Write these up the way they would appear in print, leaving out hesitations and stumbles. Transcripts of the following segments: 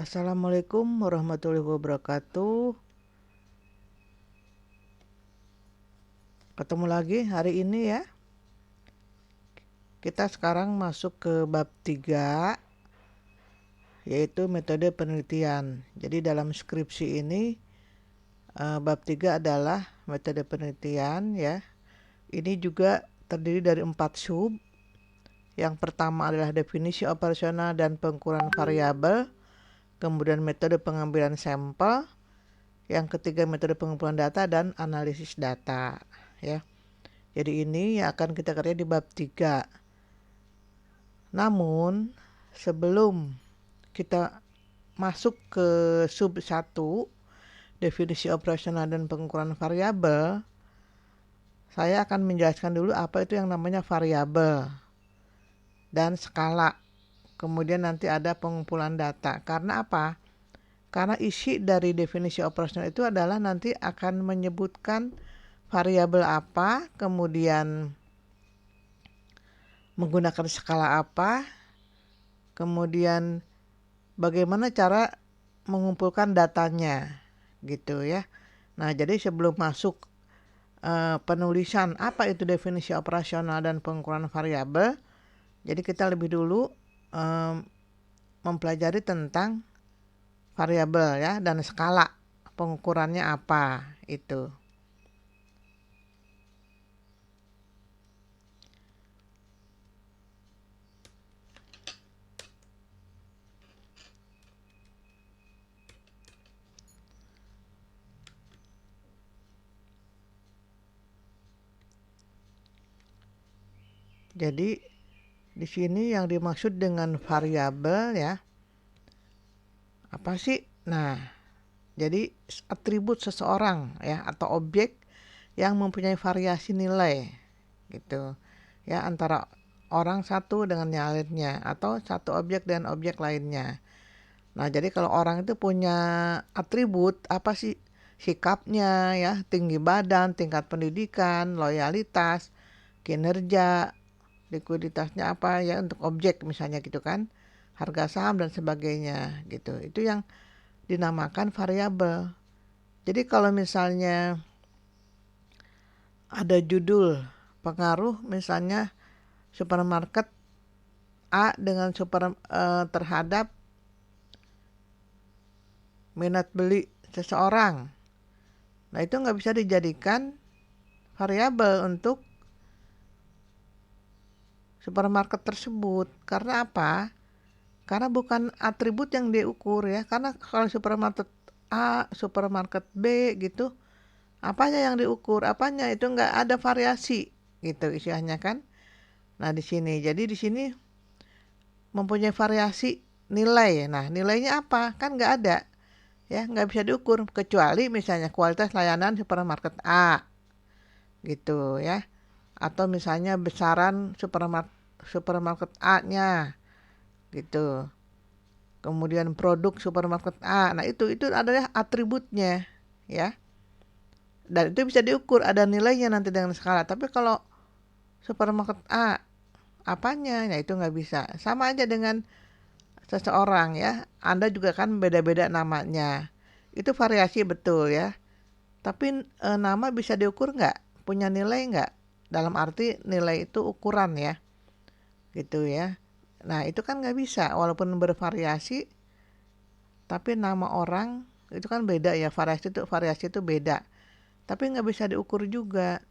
Assalamualaikum warahmatullahi wabarakatuh. Ketemu lagi hari ini ya. Kita sekarang masuk ke bab 3, yaitu metode penelitian. Jadi dalam skripsi ini bab 3 adalah metode penelitian ya. Ini juga terdiri dari 4 sub. Yang pertama adalah definisi operasional dan pengukuran variabel, kemudian metode pengambilan sampel, yang ketiga metode pengumpulan data dan analisis data ya. Jadi ini yang akan kita kerjain di bab 3. Namun sebelum kita masuk ke sub 1, definisi operasional dan pengukuran variabel, saya akan menjelaskan dulu apa itu yang namanya variabel dan skala. Kemudian nanti ada pengumpulan data. Karena apa? Karena isi dari definisi operasional itu adalah nanti akan menyebutkan variabel apa, kemudian menggunakan skala apa, kemudian bagaimana cara mengumpulkan datanya gitu ya. Nah, jadi sebelum masuk penulisan apa itu definisi operasional dan pengukuran variabel, jadi kita lebih dulu mempelajari tentang variabel ya dan skala pengukurannya apa itu. Jadi di sini yang dimaksud dengan variabel ya, apa sih? Nah, jadi atribut seseorang ya atau objek yang mempunyai variasi nilai gitu. Ya, antara orang satu dengan yang lainnya atau satu objek dan objek lainnya. Nah, jadi kalau orang itu punya atribut apa sih? Sikapnya ya, tinggi badan, tingkat pendidikan, loyalitas, kinerja, likuiditasnya apa ya untuk objek misalnya gitu kan, harga saham dan sebagainya gitu. Itu yang dinamakan variabel. Jadi kalau misalnya ada judul pengaruh misalnya supermarket A dengan terhadap minat beli seseorang. Nah, itu nggak bisa dijadikan variabel untuk supermarket tersebut. Karena apa? Karena bukan atribut yang diukur ya. Karena kalau supermarket A, supermarket B gitu, apanya yang diukur? Apanya itu nggak ada variasi gitu istilahnya kan. Nah, di sini. Jadi di sini mempunyai variasi nilai. Nah, nilainya apa? Kan nggak ada. Ya, nggak bisa diukur kecuali misalnya kualitas layanan supermarket A gitu ya. Atau misalnya besaran supermarket A-nya gitu. Kemudian produk supermarket A. Nah, itu adalah atributnya ya. Dan itu bisa diukur, ada nilainya nanti dengan skala. Tapi kalau supermarket A apanya? Nah, itu nggak bisa. Sama aja dengan seseorang ya. Anda juga kan beda-beda namanya. Itu variasi betul ya. Tapi nama bisa diukur nggak? Punya nilai nggak? Dalam arti nilai itu ukuran ya. Gitu ya. Nah, itu kan nggak bisa. Walaupun bervariasi, tapi nama orang itu kan beda ya. Variasi itu beda. Tapi nggak bisa diukur juga.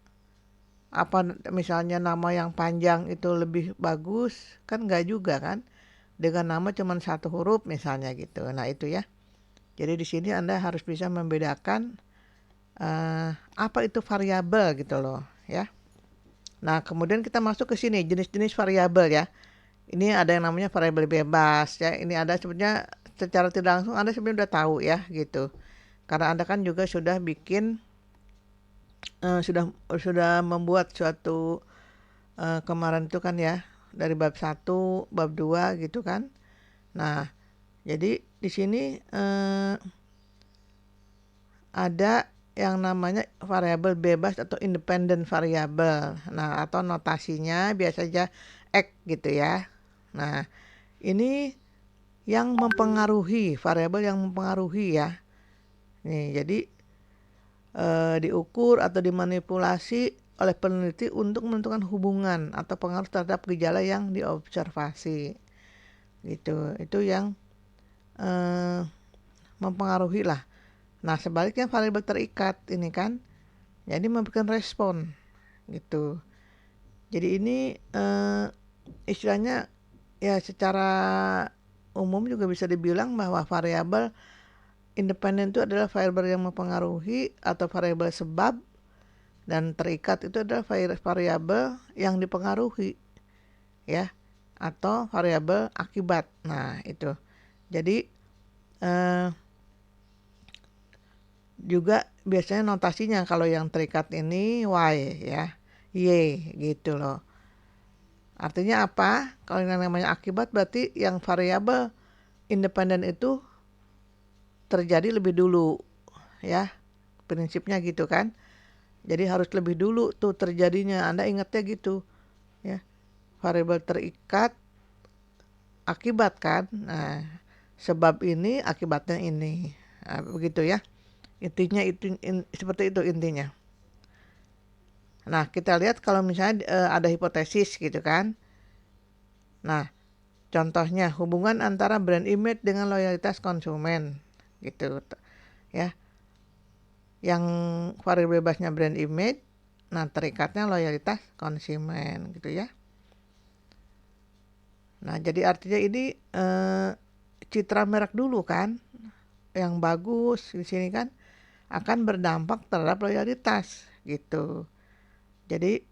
Apa misalnya nama yang panjang itu lebih bagus? Kan nggak juga kan. Dengan nama cuma satu huruf misalnya gitu. Nah, itu ya. Jadi di sini Anda harus bisa membedakan apa itu variabel gitu loh ya. Nah, kemudian kita masuk ke sini jenis-jenis variabel ya. Ini ada yang namanya variabel bebas ya. Ini ada sebenarnya secara tidak langsung Anda sebenarnya udah tahu ya gitu. Karena Anda kan juga sudah bikin sudah membuat suatu kemarin itu kan ya dari bab 1, bab 2 gitu kan. Nah, jadi di sini ada yang namanya variabel bebas atau independent variabel. Nah, atau notasinya biasanya X gitu ya. Nah, ini yang mempengaruhi, variabel yang mempengaruhi ya. Nih, jadi diukur atau dimanipulasi oleh peneliti untuk menentukan hubungan atau pengaruh terhadap gejala yang diobservasi. Gitu. Itu yang mempengaruhi lah. Nah, sebaliknya variabel terikat ini kan jadi memberikan respon gitu. Jadi ini istilahnya ya secara umum juga bisa dibilang bahwa variabel independen itu adalah variabel yang mempengaruhi atau variabel sebab, dan terikat itu adalah variabel yang dipengaruhi ya, atau variabel akibat. Nah, itu. Jadi juga biasanya notasinya kalau yang terikat ini Y ya, Y gitu loh. Artinya apa? Kalau yang namanya akibat berarti yang variabel independen itu terjadi lebih dulu ya. Prinsipnya gitu kan. Jadi harus lebih dulu tuh terjadinya. Anda ingatnya gitu ya. Variabel terikat akibat kan. Nah, sebab ini akibatnya ini. Nah, begitu ya. Intinya itu seperti itu intinya. Nah, kita lihat kalau misalnya ada hipotesis gitu kan. Nah, contohnya hubungan antara brand image dengan loyalitas konsumen gitu ya. Yang variabel bebasnya brand image, nah terikatnya loyalitas konsumen gitu ya. Nah, jadi artinya ini citra merek dulu kan yang bagus di sini kan akan berdampak terhadap loyalitas gitu. Jadi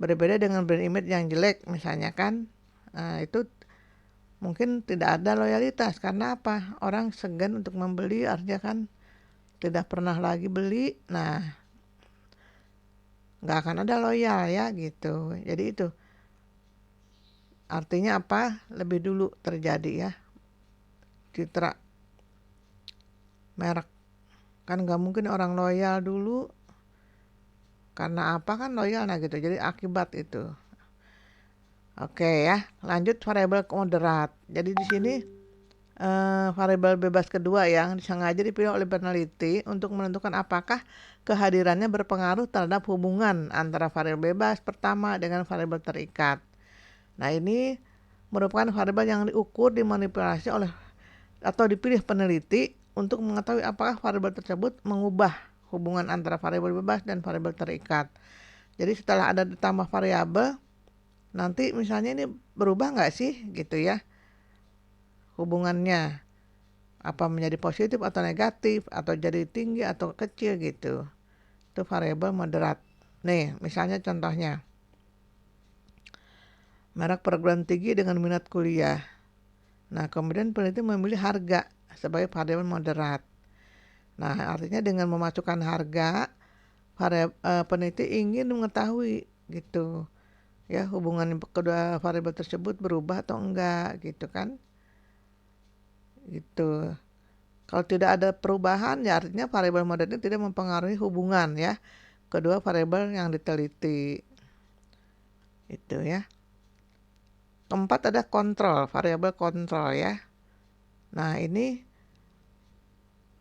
berbeda dengan brand image yang jelek misalnya kan, itu mungkin tidak ada loyalitas. Karena apa? Orang segan untuk membeli, artinya kan tidak pernah lagi beli. Nah, nggak akan ada loyal ya gitu. Jadi itu artinya apa? Lebih dulu terjadi ya citra merek. Kan nggak mungkin orang loyal dulu karena apa kan loyal, nah gitu. Jadi akibat itu. Oke ya, lanjut variabel moderat. Jadi di sini variabel bebas kedua yang disengaja dipilih oleh peneliti untuk menentukan apakah kehadirannya berpengaruh terhadap hubungan antara variabel bebas pertama dengan variabel terikat. Nah, ini merupakan variabel yang diukur, dimanipulasi oleh atau dipilih peneliti untuk mengetahui apakah variabel tersebut mengubah hubungan antara variabel bebas dan variabel terikat. Jadi setelah ada ditambah variabel, nanti misalnya ini berubah nggak sih gitu ya hubungannya, apa menjadi positif atau negatif atau jadi tinggi atau kecil gitu. Itu variabel moderat. Nih misalnya contohnya merek perguruan tinggi dengan minat kuliah. Nah kemudian peneliti memilih harga sebagai variabel moderat. Nah artinya dengan memasukkan harga, peneliti ingin mengetahui gitu ya hubungan kedua variabel tersebut berubah atau enggak gitu kan. Gitu. Kalau tidak ada perubahan ya artinya variabel moderat ini tidak mempengaruhi hubungan ya kedua variabel yang diteliti. Itu ya. Keempat ada kontrol, variabel kontrol ya. Nah, ini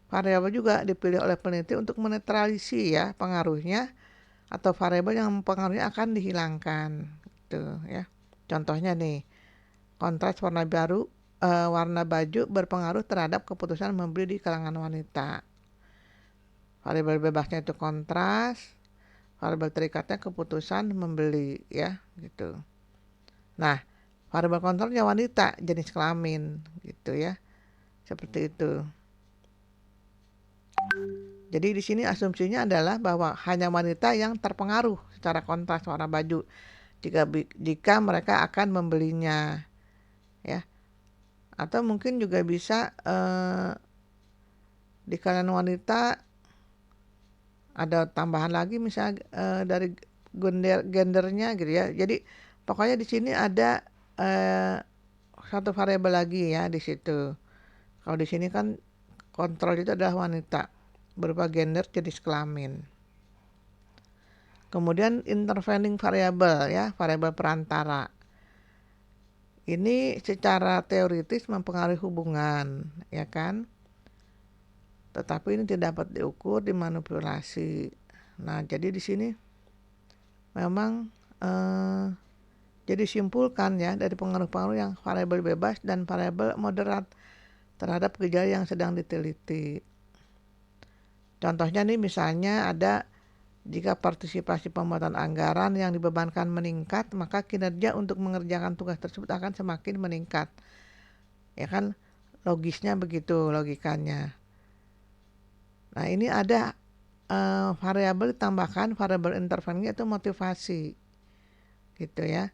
variabel juga dipilih oleh peneliti untuk menetralisir ya pengaruhnya atau variabel yang mempengaruhi akan dihilangkan. Gitu ya. Contohnya nih, kontras warna baju berpengaruh terhadap keputusan membeli di kalangan wanita. Variabel bebasnya itu kontras, variabel terikatnya keputusan membeli ya gitu. Nah, variabel kontrolnya wanita, jenis kelamin gitu ya. Seperti itu. Jadi di sini asumsinya adalah bahwa hanya wanita yang terpengaruh secara kontras warna baju jika mereka akan membelinya ya. Atau mungkin juga bisa di kalangan wanita ada tambahan lagi misalnya dari gendernya gitu ya. Jadi pokoknya di sini ada satu variabel lagi ya di situ. Kalau di sini kan kontrol itu adalah wanita berupa gender jenis kelamin. Kemudian intervening variable ya, variabel perantara. Ini secara teoritis mempengaruhi hubungan, ya kan? Tetapi ini tidak dapat diukur, dimanipulasi. Nah, jadi di sini memang jadi simpulkan ya dari pengaruh-pengaruh yang variabel bebas dan variabel moderat terhadap gejala yang sedang diteliti. Contohnya nih misalnya ada jika partisipasi pembuatan anggaran yang dibebankan meningkat, maka kinerja untuk mengerjakan tugas tersebut akan semakin meningkat. Ya kan, logisnya begitu logikanya. Nah, ini ada variabel ditambahkan, variabel intervensi itu motivasi. Gitu ya.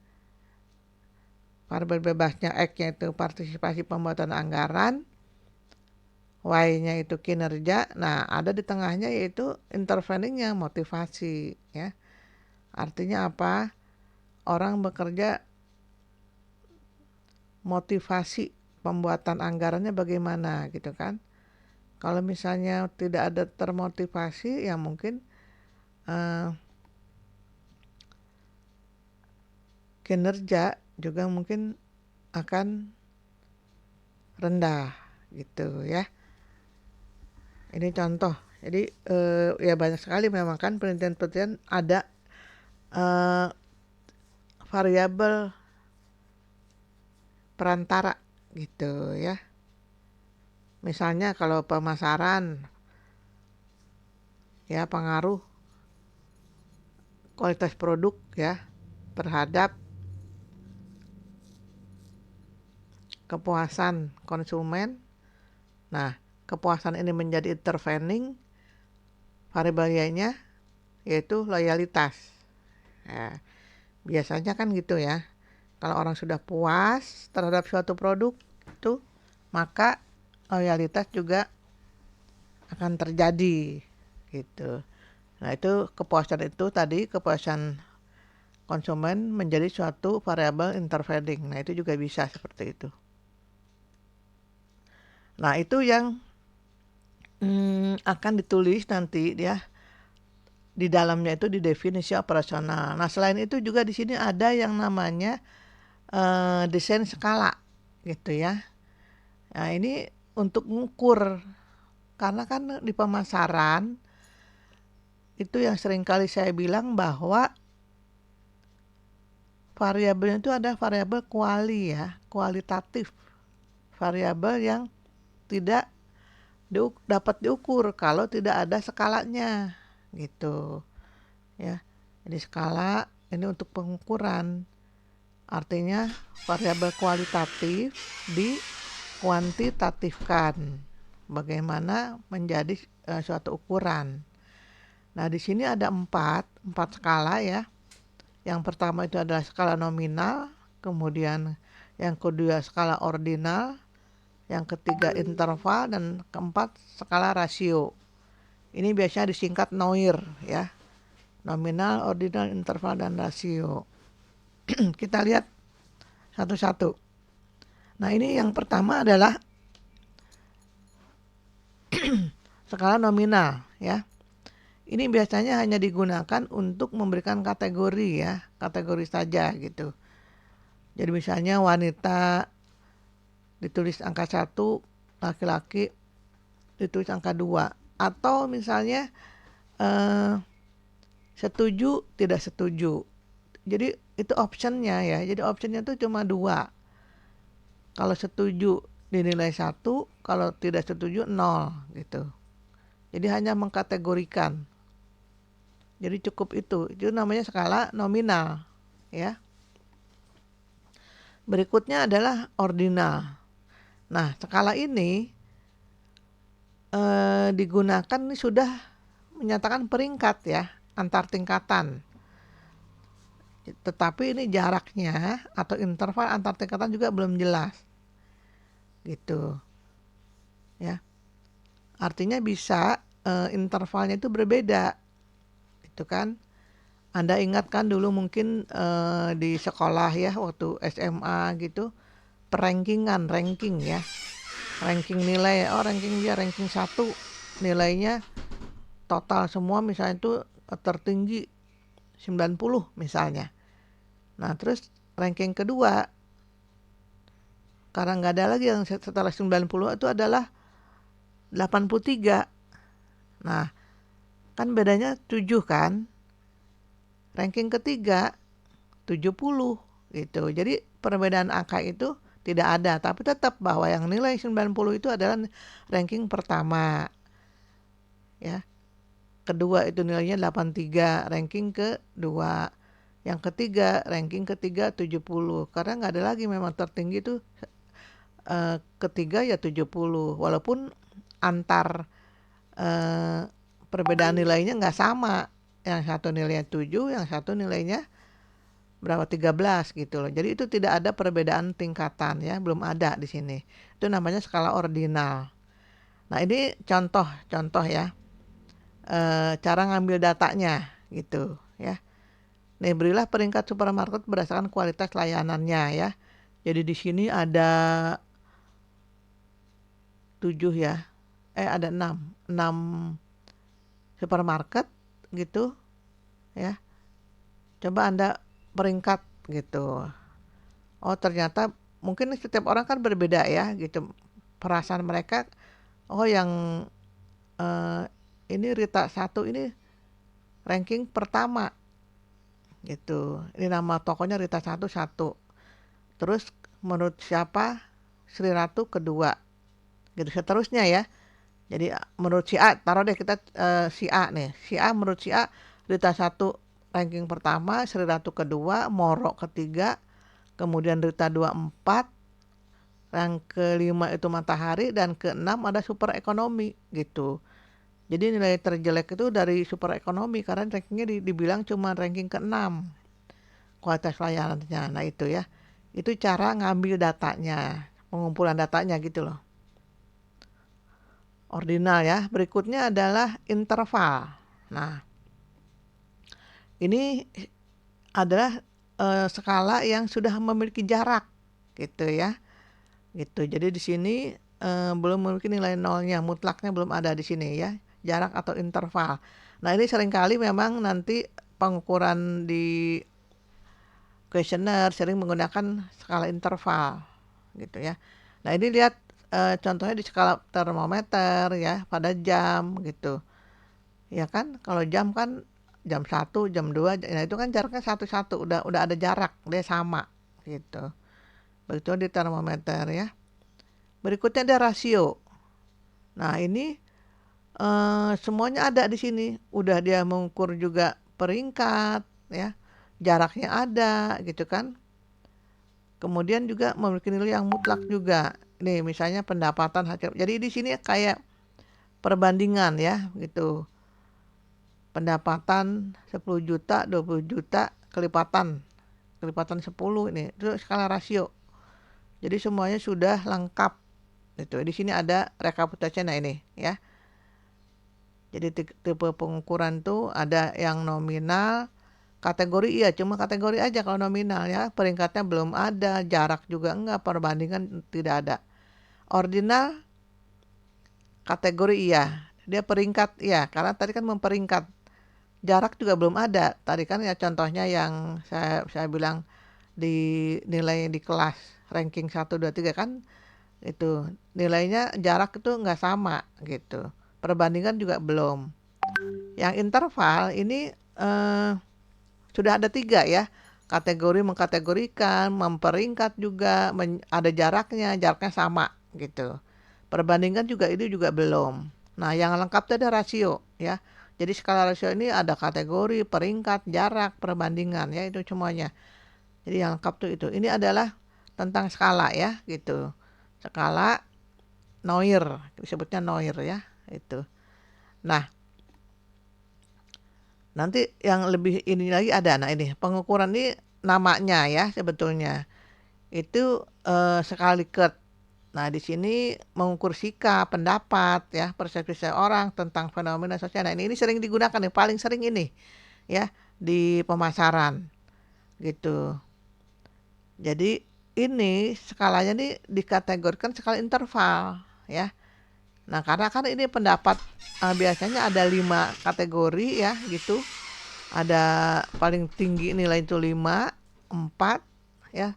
Variabel bebasnya X-nya itu partisipasi pembuatan anggaran, Y-nya itu kinerja. Nah, ada di tengahnya yaitu interveningnya motivasi ya. Artinya apa? Orang bekerja, motivasi pembuatan anggarannya bagaimana gitu kan. Kalau misalnya tidak ada termotivasi ya mungkin kinerja juga mungkin akan rendah gitu ya. Ini contoh. Jadi ya banyak sekali memang kan penelitian-penelitian ada variabel perantara gitu ya. Misalnya kalau pemasaran ya pengaruh kualitas produk ya terhadap kepuasan konsumen. Nah, kepuasan ini menjadi intervening variabel Y-nya yaitu loyalitas. Ya, biasanya kan gitu ya. Kalau orang sudah puas terhadap suatu produk itu, maka loyalitas juga akan terjadi gitu. Nah, itu kepuasan itu tadi kepuasan konsumen menjadi suatu variabel intervening. Nah, itu juga bisa seperti itu. Nah, itu yang akan ditulis nanti ya di dalamnya itu di definisi operasional. Nah, selain itu juga di sini ada yang namanya desain skala gitu ya. Nah, ini untuk mengukur karena kan di pemasaran itu yang seringkali saya bilang bahwa variabelnya itu ada variabel kualitatif. Variabel yang tidak dapat diukur kalau tidak ada skalanya gitu ya. Jadi skala ini untuk pengukuran, artinya variabel kualitatif dikuantitatifkan bagaimana menjadi suatu ukuran. Nah, di sini ada empat skala ya. Yang pertama itu adalah skala nominal, kemudian yang kedua skala ordinal, yang ketiga interval, dan keempat skala rasio. Ini biasanya disingkat NOIR ya. Nominal, ordinal, interval, dan rasio. Kita lihat satu-satu. Nah, ini yang pertama adalah skala nominal ya. Ini biasanya hanya digunakan untuk memberikan kategori ya, kategori saja gitu. Jadi misalnya wanita ditulis angka 1, laki-laki ditulis angka 2. Atau misalnya setuju, tidak setuju. Jadi itu optionnya ya. Jadi optionnya itu cuma 2. Kalau setuju dinilai 1, kalau tidak setuju 0 gitu. Jadi hanya mengkategorikan. Jadi cukup itu namanya skala nominal ya. Berikutnya adalah ordinal. Nah, skala ini digunakan ini sudah menyatakan peringkat ya, antar tingkatan. Tetapi ini jaraknya atau interval antar tingkatan juga belum jelas. Gitu. Ya. Artinya bisa intervalnya itu berbeda. Itu kan. Anda ingat kan dulu mungkin di sekolah ya waktu SMA gitu, ranking ya. Ranking nilai, ranking 1 nilainya total semua misalnya itu tertinggi 90 misalnya. Nah, terus ranking kedua Karena nggak ada lagi yang setelah 90 itu adalah 83. Nah, kan bedanya 7 kan. Ranking ketiga 70 gitu. Jadi perbedaan angka itu tidak ada, tapi tetap bahwa yang nilai 90 itu adalah ranking pertama. Ya. Kedua itu nilainya 83, ranking kedua. Yang ketiga, ranking ketiga 70. Karena nggak ada lagi memang tertinggi itu ketiga ya 70. Walaupun antar perbedaan nilainya nggak sama. Yang satu nilainya 7, yang satu nilainya berapa 13 gitu loh. Jadi itu tidak ada perbedaan tingkatan ya, belum ada di sini. Itu namanya skala ordinal. Nah, ini contoh ya. Cara ngambil datanya gitu ya. Nih, berilah peringkat supermarket berdasarkan kualitas layanannya ya. Jadi di sini ada 7 ya. Ada 6 supermarket gitu ya. Coba Anda peringkat gitu. Oh, ternyata mungkin setiap orang kan berbeda ya gitu. Perasaan mereka, oh yang ini Rita 1 ini ranking pertama gitu. Ini nama tokonya Rita 1. Terus menurut siapa Sri Ratu kedua. Gitu seterusnya ya. Jadi menurut si A, taruh deh kita si A nih. Si A menurut si A Rita 1 ranking pertama, Sri Ratu kedua, Moro ketiga, kemudian Rita 2 4, yang kelima itu Matahari, dan keenam ada super ekonomi gitu. Jadi nilai terjelek itu dari super ekonomi karena rankingnya dibilang cuma ranking ke-6 kualitas layanannya. Nah itu ya, itu cara ngambil datanya, pengumpulan datanya gitu loh. Ordinal ya. Berikutnya adalah interval. Nah, ini adalah skala yang sudah memiliki jarak gitu ya. Gitu. Jadi di sini belum memiliki nilai nolnya, mutlaknya belum ada di sini ya. Jarak atau interval. Nah, ini seringkali memang nanti pengukuran di kuesioner sering menggunakan skala interval gitu ya. Nah, ini lihat contohnya di skala termometer ya pada jam gitu. Ya kan, kalau jam kan jam 1, jam 2, nah itu kan jaraknya 1 udah ada jarak, dia sama gitu. Begitu di termometer ya. Berikutnya ada rasio. Nah, ini semuanya ada di sini. Udah dia mengukur juga peringkat ya. Jaraknya ada gitu kan. Kemudian juga memiliki nilai yang mutlak juga. Nih, misalnya pendapatan hasil. Jadi di sini kayak perbandingan ya gitu. Pendapatan 10 juta, 20 juta, kelipatan 10 ini. Itu skala rasio. Jadi semuanya sudah lengkap. Gitu. Di sini ada rekapitulasinya ini ya. Jadi tipe pengukuran tuh ada yang nominal, kategori iya cuma kategori aja kalau nominal ya. Peringkatnya belum ada, jarak juga enggak, perbandingan tidak ada. Ordinal kategori iya, dia peringkat iya karena tadi kan memperingkat. Jarak juga belum ada. Tadi kan ya contohnya yang saya bilang di nilai di kelas ranking 1 2 3 kan itu nilainya jarak itu enggak sama gitu. Perbandingan juga belum. Yang interval ini sudah ada 3 ya. Kategori mengkategorikan, memperingkat juga, ada jaraknya sama gitu. Perbandingan juga itu juga belum. Nah, yang lengkap itu ada rasio ya. Jadi skala rasio ini ada kategori, peringkat, jarak, perbandingan ya itu semuanya. Jadi yang lengkap tuh itu. Ini adalah tentang skala ya gitu. Skala Noir, disebutnya Noir ya itu. Nah, nanti yang lebih ini lagi ada. Nah, ini pengukuran ini namanya ya sebetulnya. Itu skala Likert. Nah, di sini mengukur sikap, pendapat ya, persepsi seseorang tentang fenomena sosial. Nah, ini sering digunakan nih, paling sering ini ya di pemasaran gitu. Jadi ini skalanya nih dikategorikan skala interval ya. Nah, karena kan ini pendapat biasanya ada 5 kategori ya gitu. Ada paling tinggi nilai itu 5, 4 ya.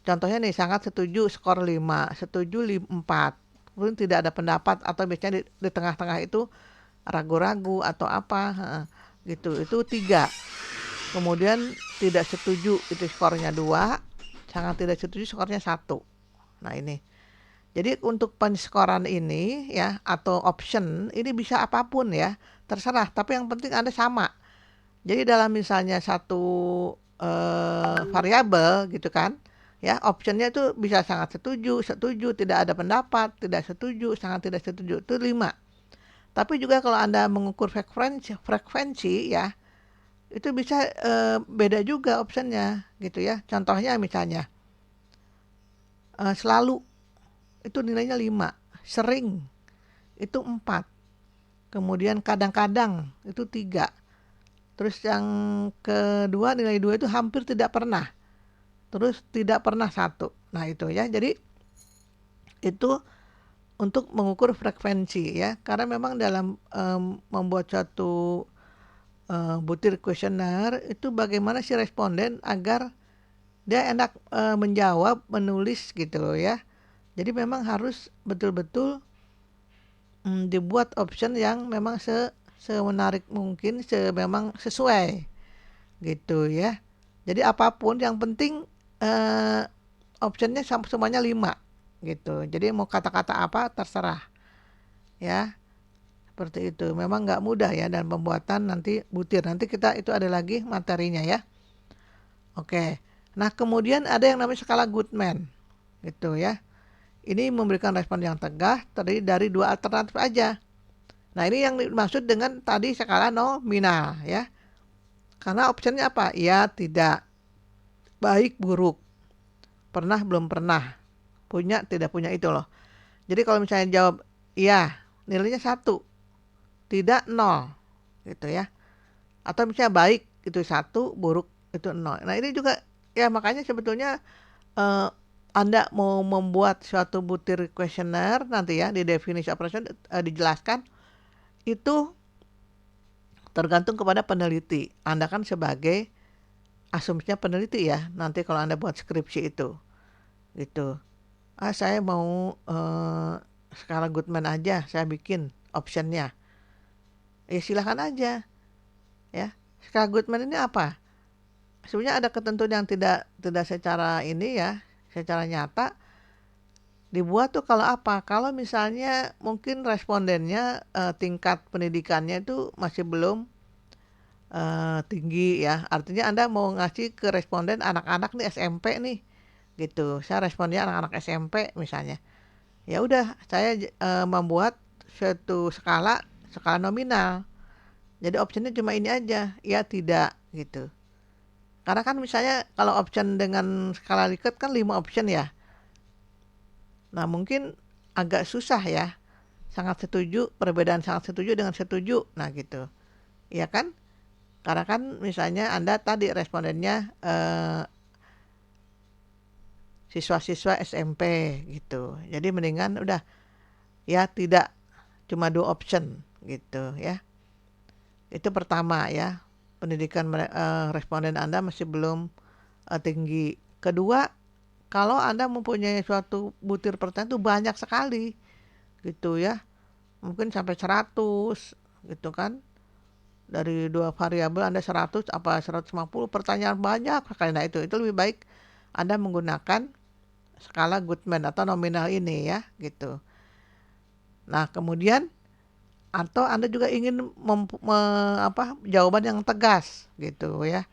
Contohnya nih, sangat setuju skor 5, setuju 4. Kemudian tidak ada pendapat atau biasanya di tengah-tengah itu ragu-ragu atau apa, gitu. Itu 3. Kemudian tidak setuju itu skornya 2, sangat tidak setuju skornya 1. Nah, ini. Jadi untuk penskoran ini ya atau option ini bisa apapun ya, terserah. Tapi yang penting Anda sama. Jadi dalam misalnya satu variabel gitu kan, ya optionnya itu bisa sangat setuju, setuju, tidak ada pendapat, tidak setuju, sangat tidak setuju, itu 5. Tapi juga kalau Anda mengukur frekuensi ya, itu bisa beda juga optionnya gitu ya. Contohnya misalnya selalu itu nilainya 5, sering itu 4, kemudian kadang-kadang itu 3. Terus yang kedua nilai 2 itu hampir tidak pernah. Terus tidak pernah 1. Nah, itu ya. Jadi itu untuk mengukur frekuensi ya. Karena memang dalam membuat suatu butir kuesioner itu bagaimana si responden agar dia enak menjawab, menulis gitu loh ya. Jadi memang harus betul-betul dibuat option yang memang semenarik mungkin, memang sesuai gitu ya. Jadi apapun yang penting optionnya semuanya 5 gitu. Jadi mau kata-kata apa terserah ya. Seperti itu. Memang nggak mudah ya dalam pembuatan nanti butir. Nanti kita itu ada lagi materinya ya. Oke. Nah, kemudian ada yang namanya skala Goodman gitu ya. Ini memberikan respon yang tegas terdiri dari 2 alternatif aja. Nah, ini yang dimaksud dengan tadi skala nominal ya. Karena optionnya apa? Ya, tidak, baik, buruk, pernah, belum pernah, punya, tidak punya, itu loh. Jadi kalau misalnya jawab iya, nilainya 1, tidak 0 gitu ya. Atau misalnya baik itu 1, buruk itu 0. Nah, ini juga ya makanya sebetulnya Anda mau membuat suatu butir kuesioner nanti ya di definisi operation dijelaskan itu tergantung kepada peneliti. Anda kan sebagai asumsinya peneliti ya. Nanti kalau Anda buat skripsi itu gitu. Saya mau skala Goodman aja, saya bikin optionnya. Ya silahkan aja ya. Skala Goodman ini apa? Sebenarnya ada ketentuan yang tidak secara ini ya, secara nyata dibuat tuh kalau apa? Kalau misalnya mungkin respondennya tingkat pendidikannya itu masih belum tinggi ya. Artinya Anda mau ngasih ke responden anak-anak nih SMP nih gitu. Saya responnya anak-anak SMP misalnya. Ya udah, saya membuat suatu skala nominal. Jadi optionnya cuma ini aja, ya tidak gitu. Karena kan misalnya kalau option dengan skala Likert kan 5 option ya. Nah, mungkin agak susah ya. Sangat setuju, perbedaan sangat setuju dengan setuju. Nah, gitu. Iya kan? Karena kan misalnya Anda tadi respondennya siswa-siswa SMP gitu. Jadi mendingan udah ya tidak, cuma 2 option gitu ya. Itu pertama ya. Pendidikan responden Anda masih belum tinggi. Kedua, kalau Anda mempunyai suatu butir pertanyaan itu banyak sekali gitu ya. Mungkin sampai 100 gitu kan. Dari 2 variabel Anda 100 apa 150 pertanyaan banyak sekali. Nah, itu lebih baik Anda menggunakan skala Goodman atau nominal ini ya gitu. Nah, kemudian atau Anda juga ingin jawaban yang tegas gitu ya.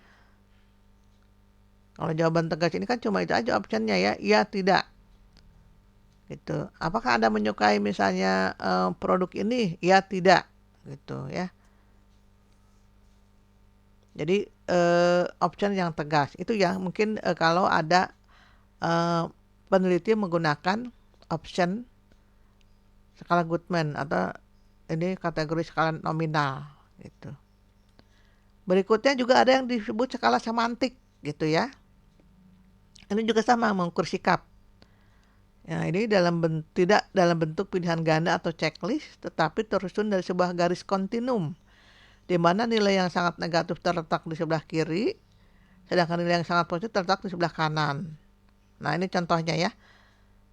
Kalau jawaban tegas ini kan cuma itu aja optionnya ya, iya, tidak gitu. Apakah Anda menyukai misalnya produk ini? Iya, tidak gitu ya. Jadi option yang tegas itu ya mungkin kalau ada peneliti menggunakan option skala Goodman atau ini kategori skala nominal gitu. Berikutnya juga ada yang disebut skala semantik gitu ya. Ini juga sama mengukur sikap. Ya, ini tidak dalam bentuk pilihan ganda atau checklist, tetapi tersusun dari sebuah garis kontinum, di mana nilai yang sangat negatif terletak di sebelah kiri, sedangkan nilai yang sangat positif terletak di sebelah kanan. Nah, ini contohnya ya.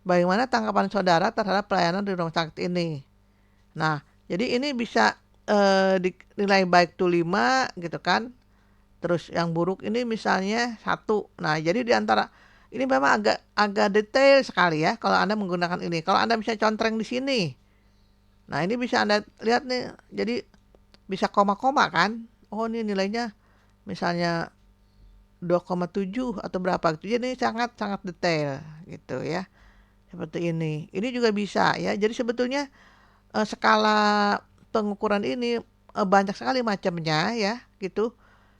Bagaimana tanggapan saudara terhadap pelayanan di rumah sakit ini? Nah, jadi ini bisa dinilai baik tuh 5 gitu kan. Terus yang buruk ini misalnya 1. Nah, jadi di antara ini memang agak agak detail sekali ya kalau Anda menggunakan ini. Kalau Anda bisa contreng di sini. Nah, ini bisa Anda lihat nih. Jadi bisa koma-koma kan? Oh, ini nilainya misalnya 2,7 atau berapa gitu. Jadi ini sangat-sangat detail gitu ya. Seperti ini. Ini juga bisa ya. Jadi sebetulnya skala pengukuran ini banyak sekali macamnya ya gitu.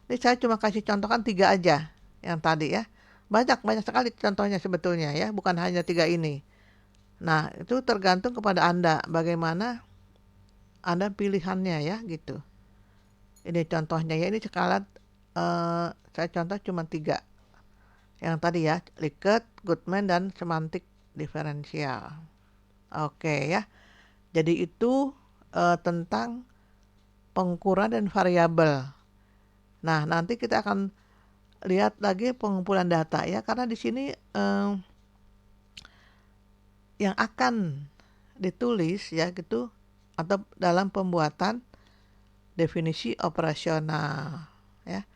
Ini saya cuma kasih contohkan 3 aja yang tadi ya. Banyak sekali contohnya sebetulnya ya, bukan hanya 3 ini. Nah, itu tergantung kepada Anda bagaimana Anda pilihannya ya gitu. Ini contohnya ya, ini skala saya contoh cuma 3. Yang tadi ya, Likert, Goodman dan semantik diferensial. Oke ya. Jadi itu tentang pengukuran dan variabel. Nah, nanti kita akan lihat lagi pengumpulan data ya, karena di sini yang akan ditulis ya gitu atau dalam pembuatan definisi operasional ya.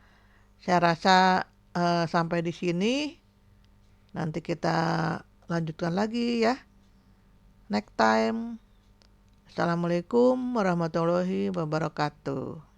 Saya rasa sampai di sini, nanti kita lanjutkan lagi ya next time. Assalamualaikum warahmatullahi wabarakatuh.